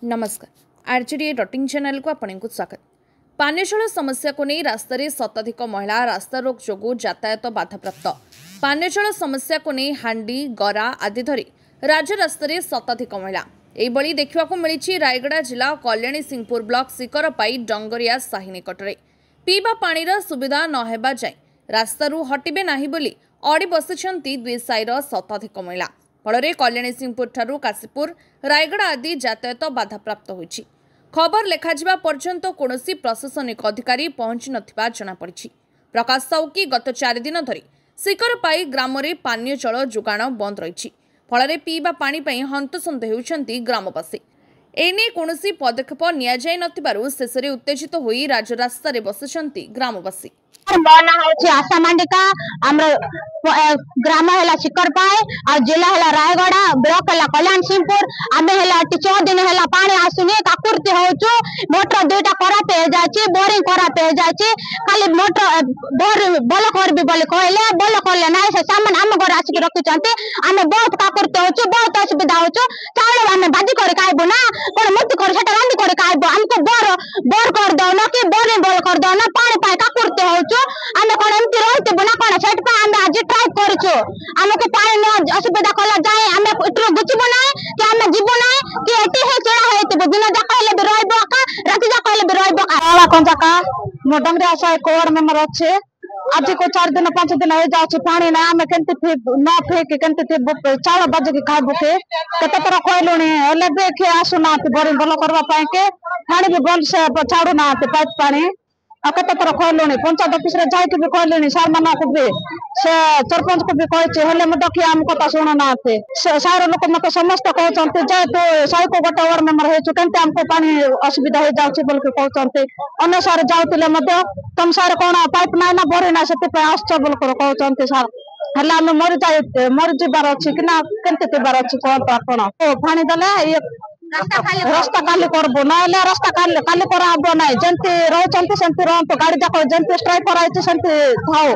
नमस्कार RJD डॉटिंग channel को आपको स्वागत। पानीय जल समस्या को नहीं रास्तार शताधिक महिला रास्ता रोक जोगु यातायात बाधाप्राप्त। पानीय जल समस्या को नहीं हांडी गरा आदि धरी राज्य रास्तार शताधिक महिला यही देखा मिली रायगड़ा जिला कल्याणी सिंहपुर ब्लॉक शिकरपाई डंगरिया साही निकटरे पीवा पानीर सुविधा नहेबा जाए रास्तारू हटिबे नाही बोली अड़ी बसिछंती दुई साईर शताधिक महिला फल कल्याणी सिंहपुर ठारू काशीपुर रायगड़ा आदि यातायात बाधाप्राप्त होइछि। खबर लेखाजिबा पर्यंत कौनसी प्रशासनिक अधिकारी पहुंची नथिबा जनापड़ी। प्रकाश साहू की गत 4 दिन धरी शिकरपाई ग्राम में पानीय जल जोगाण बंद रही फल पीवा पानी पई हंतसंत होउछंती ग्रामवासी। एने कौनसी पदक्षेप नियाजाई नथिबारु शेषरे उत्तेजित होई राजरास्ता रे बसिछंती ग्रामवासी। मो ना होछि आशा मांडिका ग्राम है शिकरपाई और जिला है रायगड़ा ब्लॉक है कल्याण सिंहपुर आमे है 4 दिन है पानी आसुनी काकुर्ती होचु मोटर दुईटा खराब हो जाछि बोरिंग खराब हो जाछि खाली मोटर बोर बल कर भी बोले कहले बल करले ना से सामान हम घर आसी रखिचंती आमे बहुत काकुर्ती होचु बहुत असुविधा होचु चावल आमे बाजी कर खाइबो ना कोन मुर्ति कर सेटा रांदी कर खाइबो हमको बोर कर दो ना कि बोरिंग बल कर दो ना पानी पाए काकुर्ती होचु आमे कोन एमती रहते बना कोन सेट पे आमे आज ट्राई करछु हमके पानी न असुविधा कला जाए आमे इतरो गुचबो ना कि आमे जीवो ना कि एटी है चेड़ा हेते दिन जा कहले भी रहबो का राति जा कहले भी रहबो का आला कोन जाका मो डंगरे आशा कोर मेंबर अच्छे आज को 4 दिन 5 दिन हो जाउछ पानी ना आमे केनते न फेक केनते चावल बज के खाबो के कते तरह कहलुनी एले देखे आसुना बोरिंग बल करबा पाए के पानी भी बल से छाड़ू ना पाइप पानी कते तरह कहलुनी पंचायत ऑफिस रे जाय के भी कहलुनी सार माना को भी से सरपंच को भी कहचे हेले म देखि हम कथा सुनो ना सार लोक मते समस्त कहचंते जे तो साई को गोटे ओवर मेंबर हे केनते हमको पानी असुविधा हो जाउछ बोल के कहचंते अन्य सार जाउतिले मते तुम सार कोन पाइप ना ना बोरे ना सेते पे आश्च बोल कर कहचंते सार हला हम मर जीवार अछि कि ना केनते तेबार अछि कोन आपण ओ पानी दले रास्ता खाली करबो ना रास्ता खाली कराबो ना जंती रहचंती सेंती रहंतो गाड़ी जाको जंती स्ट्राइक कराइछ सेंती थाओ।